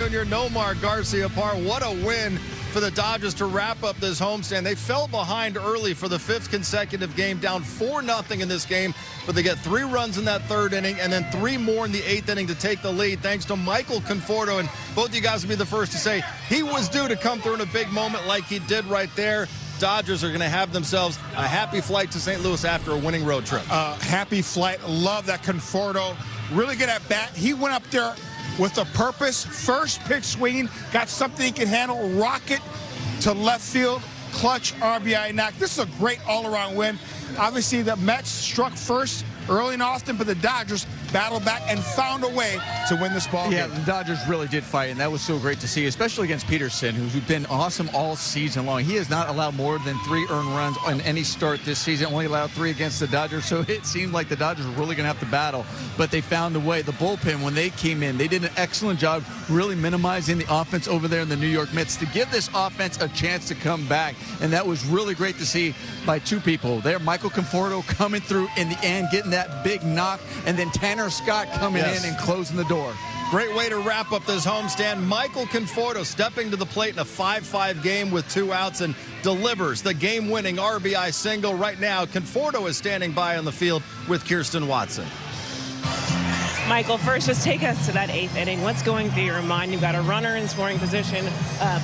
Jr., Nomar Garciaparra. What a win for the Dodgers to wrap up this homestand. They fell behind early for the 5th consecutive game, down 4-0 in this game, but they get 3 runs in that 3rd inning and then 3 more in the 8th inning to take the lead, thanks to Michael Conforto. And both of you guys will be the first to say he was due to come through in a big moment like he did right there. Dodgers are going to have themselves a happy flight to St. Louis after a winning road trip. Happy flight. Love that Conforto. Really good at bat. He went up there with a purpose. First pitch swinging, got something he can handle. Rocket to left field, clutch RBI knock. This is a great all-around win. Obviously, the Mets struck first early and often, but the Dodgers battled back and found a way to win this ball game. Yeah, the Dodgers really did fight, and that was so great to see, especially against Peterson, who's been awesome all season long. He has not allowed more than 3 earned runs on any start this season, only allowed 3 against the Dodgers, so it seemed like the Dodgers were really going to have to battle, but they found a way. The bullpen, when they came in, they did an excellent job really minimizing the offense over there in the New York Mets to give this offense a chance to come back, and that was really great to see by 2 people. There, Michael Conforto coming through in the end, getting that big knock, and then Tanner Scott coming in and closing the door. Great way to wrap up this homestand. Michael Conforto stepping to the plate in a 5-5 game with 2 outs and delivers the game-winning RBI single. Right now, Conforto is standing by on the field with Kirsten Watson. Michael, first, just take us to that 8th inning. What's going through your mind? You've got a runner in scoring position.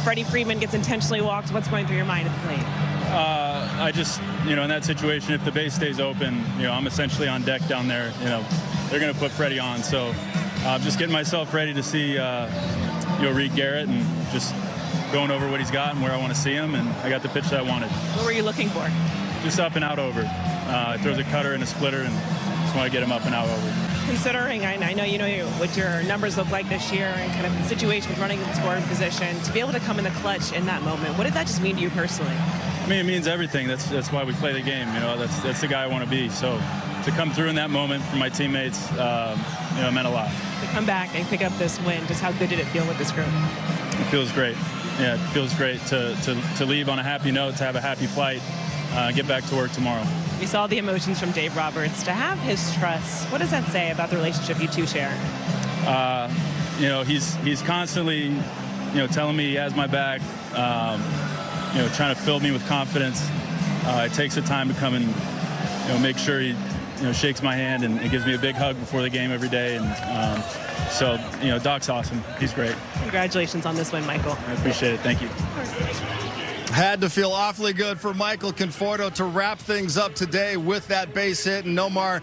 Freddie Freeman gets intentionally walked. What's going through your mind at the plate? I just, in that situation, if the base stays open, I'm essentially on deck down there. They're going to put Freddie on. So I'm just getting myself ready to see, Reed Garrett and just going over what he's got and where I want to see him. And I got the pitch that I wanted. What were you looking for? Just up and out over. Throws a cutter and a splitter, and just want to get him up and out over. Considering, I know you know what your numbers look like this year and kind of the situation with running in the scoring position, to be able to come in the clutch in that moment, what did that just mean to you personally? I mean, it means everything. That's why we play the game. That's the guy I want to be. So to come through in that moment for my teammates, it meant a lot. To come back and pick up this win, just how good did it feel with this group? It feels great. Yeah, it feels great to leave on a happy note, to have a happy flight, get back to work tomorrow. We saw the emotions from Dave Roberts. To have his trust, what does that say about the relationship you two share? He's constantly, telling me he has my back, trying to fill me with confidence. It takes the time to come and, make sure he, shakes my hand and gives me a big hug before the game every day. And so, Doc's awesome. He's great. Congratulations on this win, Michael. I appreciate it. Thank you. Had to feel awfully good for Michael Conforto to wrap things up today with that base hit. And Nomar,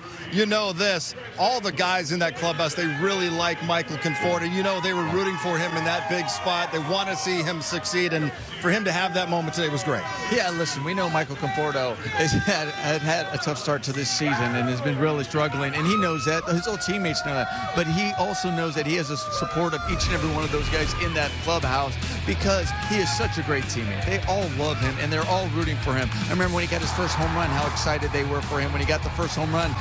this, all the guys in that clubhouse, they really like Michael Conforto. They were rooting for him in that big spot. They want to see him succeed, and for him to have that moment today was great. Yeah, listen, we know Michael Conforto has had a tough start to this season and has been really struggling, and he knows that. His old teammates know that, but he also knows that he has the support of each and every one of those guys in that clubhouse because he is such a great teammate. They all love him, and they're all rooting for him. I remember when he got his first home run, how excited they were for him when he got the first home run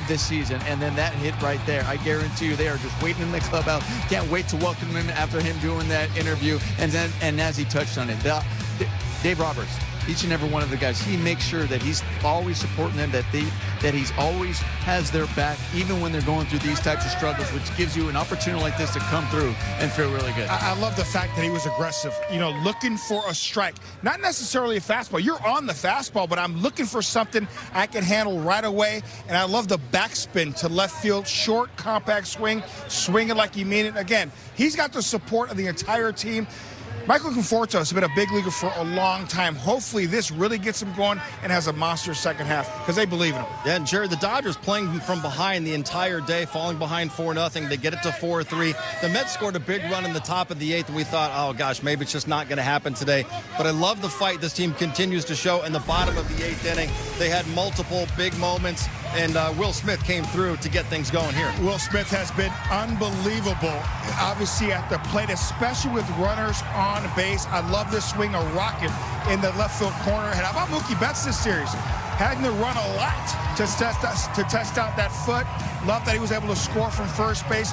this season, and then that hit right there. I guarantee you they are just waiting in the clubhouse. Can't wait to welcome him after him doing that interview, and as he touched on it, Dave Roberts, each and every one of the guys, he makes sure that he's always supporting them, that he's always has their back, even when they're going through these types of struggles, which gives you an opportunity like this to come through and feel really good. I love the fact that he was aggressive, looking for a strike. Not necessarily a fastball. You're on the fastball, but I'm looking for something I can handle right away. And I love the backspin to left field, short, compact swing, swinging like you mean it. Again, he's got the support of the entire team. Michael Conforto has been a big leaguer for a long time. Hopefully this really gets him going and has a monster second half because they believe in him. Yeah, and Jared, the Dodgers playing from behind the entire day, falling behind 4-0. They get it to 4-3. The Mets scored a big run in the top of the 8th, and we thought, oh, gosh, maybe it's just not going to happen today. But I love the fight this team continues to show. In the bottom of the 8th inning, they had multiple big moments, and Will Smith came through to get things going here. Will Smith has been unbelievable, obviously, at the plate, especially with runners on base. I love this swing, a rocket in the left field corner. And how about Mookie Betts this series? Having to run a lot to test out that foot. Love that he was able to score from first base.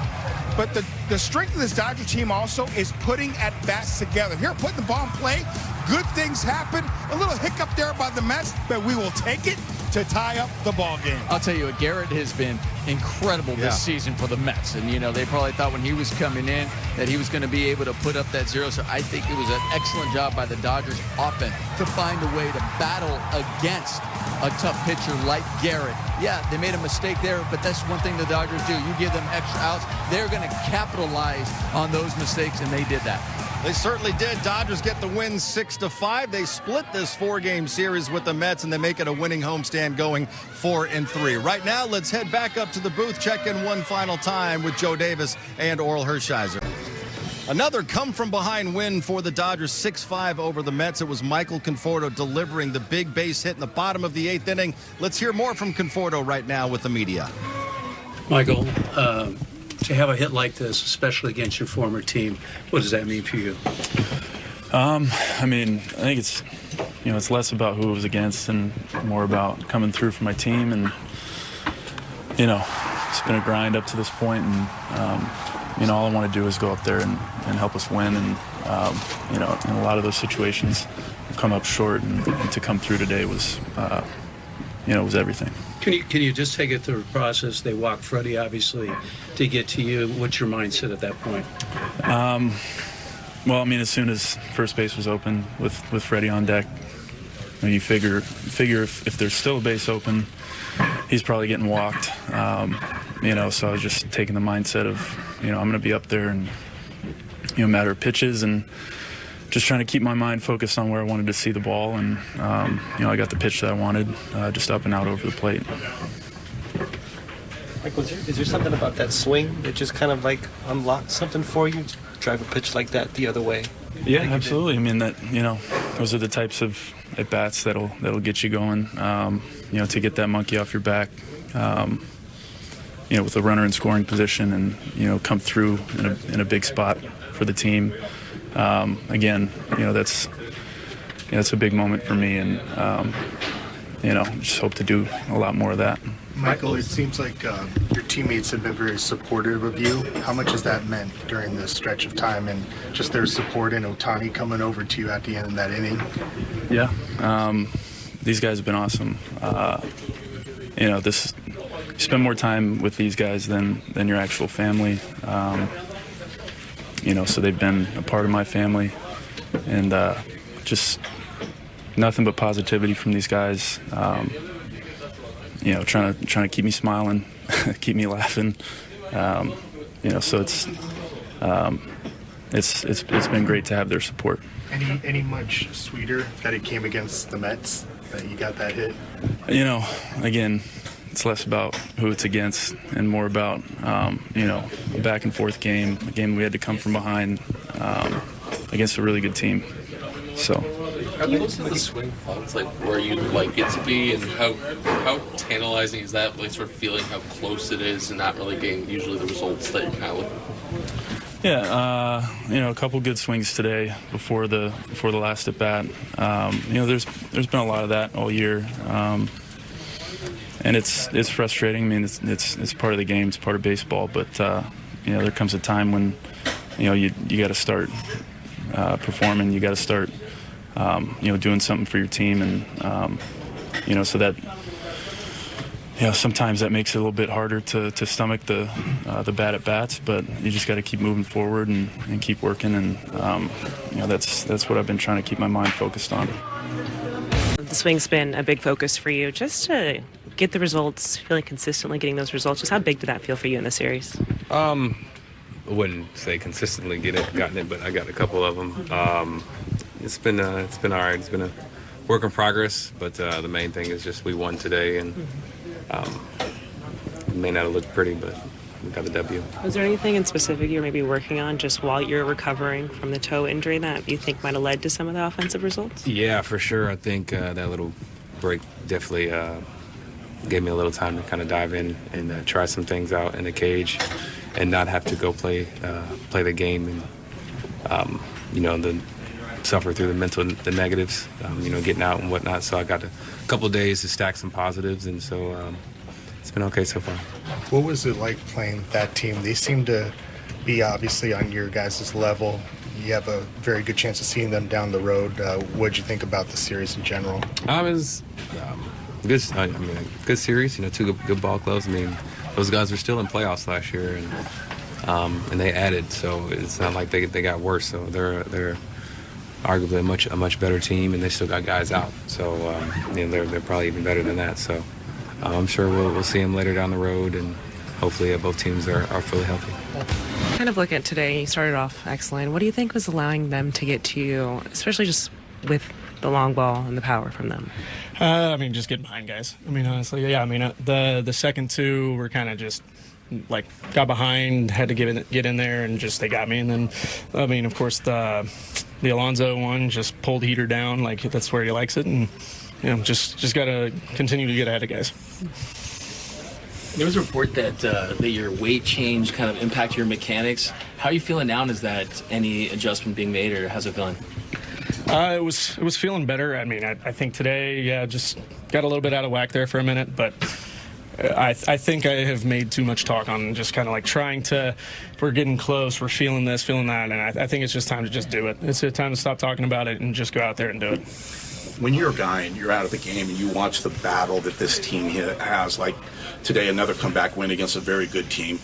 But the strength of this Dodger team also is putting at-bats together. Here, putting the ball in play, good things happen. A little hiccup there by the Mets, but we will take it to tie up the ball game. I'll tell you what, Garrett has been incredible this season for the Mets. And, you know, they probably thought when he was coming in that he was going to be able to put up that zero. So I think it was an excellent job by the Dodgers offense to find a way to battle against a tough pitcher like Garrett. Yeah, they made a mistake there, but that's one thing the Dodgers do. You give them extra outs, they're going to capitalize on those mistakes, and they did that. They certainly did. Dodgers get the win 6-5. They split this 4-game series with the Mets, and they make it a winning homestand going 4-3. Right now, let's head back up to the booth, check in one final time with Joe Davis and Oral Hershiser. Another come-from-behind win for the Dodgers, 6-5 over the Mets. It was Michael Conforto delivering the big base hit in the bottom of the 8th inning. Let's hear more from Conforto right now with the media. Michael, to have a hit like this, especially against your former team, what does that mean for you? I mean, I think it's, you know, it's less about who it was against and more about coming through for my team. And, you know, it's been a grind up to this point, and you know, all I want to do is go up there and help us win. And, you know, in a lot of those situations, I've come up short, and to come through today was, you know, was everything. Can you just take it through the process? They walked Freddie, obviously, to get to you. What's your mindset at that point? Well, I mean, as soon as first base was open with Freddie on deck, you know, you figure if there's still a base open, he's probably getting walked. You know, so I was just taking the mindset of, you know, I'm going to be up there, and, you know, matter of pitches, and just trying to keep my mind focused on where I wanted to see the ball. And, you know, I got the pitch that I wanted, just up and out over the plate. Michael, is there something about that swing that just kind of like unlocked something for you? Drive a pitch like that the other way? Yeah, absolutely. I mean, that, you know, those are the types of at-bats that'll get you going, you know, to get that monkey off your back. You know, with a runner in scoring position, and, you know, come through in a big spot for the team. Again, you know, that's a big moment for me, and you know, just hope to do a lot more of that. Michael, it seems like your teammates have been very supportive of you. How much has that meant during this stretch of time, and just their support and Ohtani coming over to you at the end of that inning? Yeah, these guys have been awesome. You know, you spend more time with these guys than your actual family. You know, so they've been a part of my family, and just nothing but positivity from these guys. You know, trying to keep me smiling, keep me laughing. You know, so it's been great to have their support. Any much sweeter that it came against the Mets, that you got that hit? You know, again, it's less about who it's against and more about, you know, a back and forth game, a game we had to come from behind against a really good team. So. Are most of the swing faults like where you'd like it to be, and how tantalizing is that, like sort of feeling how close it is and not really getting usually the results that you're kind of looking for? Yeah, you know, a couple good swings today before the last at bat. You know, there's been a lot of that all year. And it's frustrating. I mean, it's part of the game. It's part of baseball. But you know, there comes a time when, you know, you got to start performing. You got to start, you know, doing something for your team. And you know, so that, you know, sometimes that makes it a little bit harder to stomach the bad at bats. But you just got to keep moving forward and keep working. And you know, that's what I've been trying to keep my mind focused on. The swing's been a big focus for you. Just to get the results, feeling consistently getting those results, just how big did that feel for you in the series? I wouldn't say consistently gotten it, but I got a couple of them. It's been all right. It's been a work in progress, but the main thing is just we won today, and it may not have looked pretty, but we got the W. Was there anything in specific you're maybe working on just while you're recovering from the toe injury that you think might have led to some of the offensive results? Yeah, for sure. I think that little break definitely gave me a little time to kind of dive in and try some things out in the cage and not have to go play the game and, you know, suffer through the negatives, you know, getting out and whatnot. So I got a couple of days to stack some positives, and so it's been okay so far. What was it like playing that team? They seem to be obviously on your guys' level. You have a very good chance of seeing them down the road. What did you think about the series in general? It was good. I mean, good series. You know, two good ball clubs. I mean, those guys were still in playoffs last year, and they added. So it's not like they got worse. So they're arguably a much better team, and they still got guys out. So you know, they're probably even better than that. So I'm sure we'll see them later down the road, and hopefully both teams are fully healthy. Kind of look at today, you started off excellent. What do you think was allowing them to get to you, especially just with the long ball and the power from them? I mean, just getting behind guys. I mean, honestly, yeah. I mean, the second two were kind of just like got behind, had to get in there, and just they got me. And then, I mean, of course, the Alonso one just pulled heater down, like that's where he likes it, and you know, just got to continue to get ahead of guys. There was a report that your weight change kind of impacted your mechanics. How are you feeling now? And is that any adjustment being made, or how's it feeling? It was feeling better. I mean, I think today, yeah, just got a little bit out of whack there for a minute, but I think I have made too much talk on just kind of like trying to, we're getting close, we're feeling this, feeling that, and I think it's just time to just do it. It's time to stop talking about it and just go out there and do it. When you're a guy and you're out of the game and you watch the battle that this team has, like today, another comeback win against a very good team,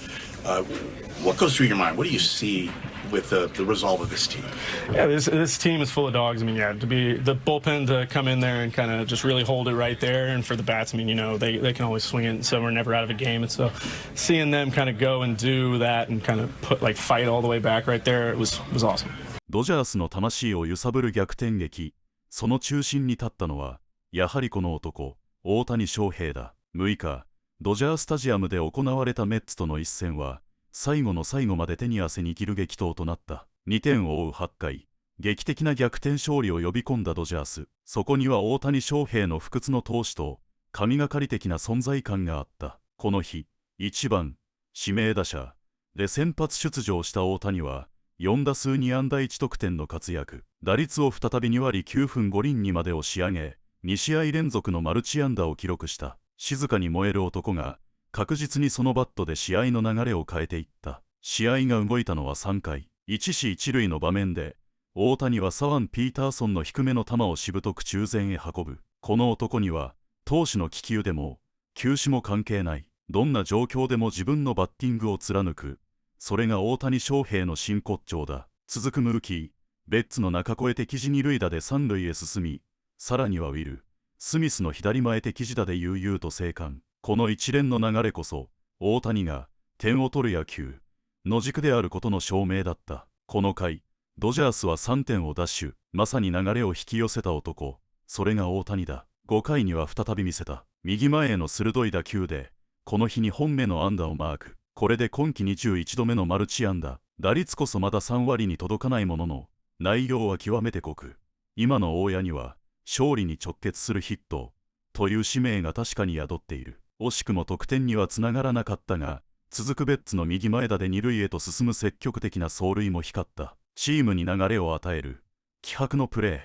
what goes through your mind? What do you see with the resolve of this team? Yeah, this team is full of dogs. I mean, yeah, to be the bullpen to come in there and kind of just really hold it right there, and for the bats, I mean, you know, they can always swing it, so we're never out of a game. And so seeing them kind of go and do that and kind of fight all the way back right there, it was awesome. ドジャースの魂を揺さぶる逆転劇。その中心に立ったのは、やはりこの男、大谷翔平だ。6日、ドジャースタジアムで行われたメッツとの一戦は、最後の最後まで手に汗握る激闘となった。2点を追う8回、劇的な逆転勝利を呼び込んだドジャース。そこには大谷翔平の不屈の闘志と、神がかり的な存在感があった。この日、1番、指名打者で先発出場した大谷は、4打数2安打1得点の活躍。打率を再び2割9分5厘にまで押し上げ、2試合連続のマルチ安打を記録した。静かに燃える男が、確実にそのバットで試合の流れを変えていった。試合が動いたのは3回、1死1塁の場面で、大谷は左腕ピーターソンの低めの球をしぶとく中前へ運ぶ。この男には、投手の利き腕も、球種も関係ない。どんな状況でも自分のバッティングを貫く。それが大谷翔平の真骨頂だ。続くムーキー、ベッツの中越え敵地二塁打で三塁へ進み、さらにはウィル、スミスの左前敵地打で悠々と生還。この一連の流れこそ、大谷が点を取る野球の軸であることの証明だった。この回、ドジャースは3点を奪取、まさに流れを引き寄せた男、それが大谷だ。5回には再び見せた。右前への鋭い打球で、この日2本目の安打をマーク。これで今季21度目のマルチ安打。打率こそまだ3割に届かないものの、内容は極めて濃く、今の大谷には、勝利に直結するヒット、という使命が確かに宿っている。惜しくも得点にはつながらなかったが、続くベッツの右前打で二塁へと進む積極的な走塁も光った。チームに流れを与える、気迫のプレー、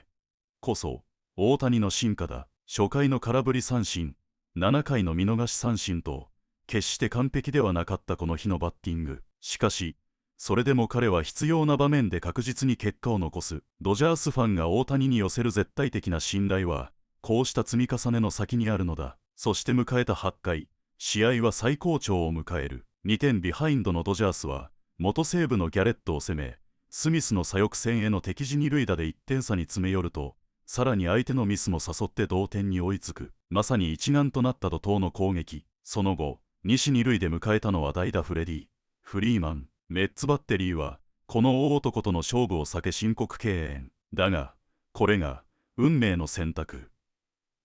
こそ、大谷の進化だ。初回の空振り三振、7回の見逃し三振と、決して完璧ではなかったこの日のバッティング。しかし、それでも彼は必要な場面で確実に結果を残す。ドジャースファンが大谷に寄せる絶対的な信頼は、こうした積み重ねの先にあるのだ。そして迎えた8回、試合は最高潮を迎える。2点ビハインドのドジャースは、元西武のギャレットを攻め、スミスの左翼線への敵地二塁打で1点差に詰め寄ると、さらに相手のミスも誘って同点に追いつく。まさに一丸となった怒涛の攻撃。その後、西二塁で迎えたのは代打フレディ・フリーマン。メッツバッテリーは、この大男との勝負を避け申告敬遠。だが、これが、運命の選択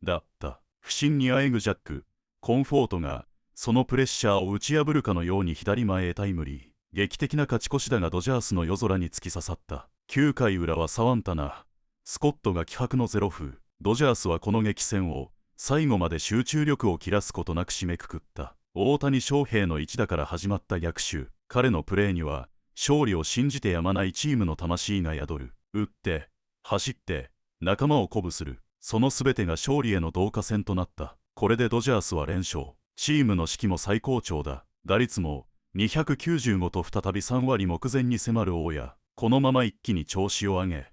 だった。不振にあえぐジャック、コンフォートが、そのプレッシャーを打ち破るかのように左前へタイムリー。劇的な勝ち越しだがドジャースの夜空に突き刺さった。9回裏はサワンタナ、スコットが気迫のゼロ風。ドジャースはこの激戦を、最後まで集中力を切らすことなく締めくくった。大谷翔平の一打から始まった逆襲。彼のプレーには、勝利を信じてやまないチームの魂が宿る。打って、走って、仲間を鼓舞する。その全てが勝利への導火線となった。これでドジャースは連勝。チームの士気も最高潮だ。打率も、295と再び3割目前に迫る大谷。このまま一気に調子を上げ、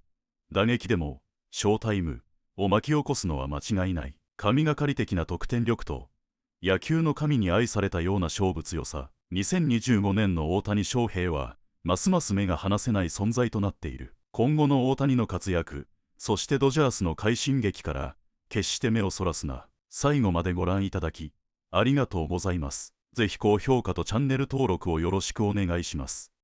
打撃でも、ショータイムを巻き起こすのは間違いない。神がかり的な得点力と、野球の神に愛されたような勝負強さ。2025年の大谷翔平は、ますます目が離せない存在となっている。今後の大谷の活躍、そしてドジャースの快進撃から、決して目をそらすな。最後までご覧いただき、ありがとうございます。ぜひ高評価とチャンネル登録をよろしくお願いします。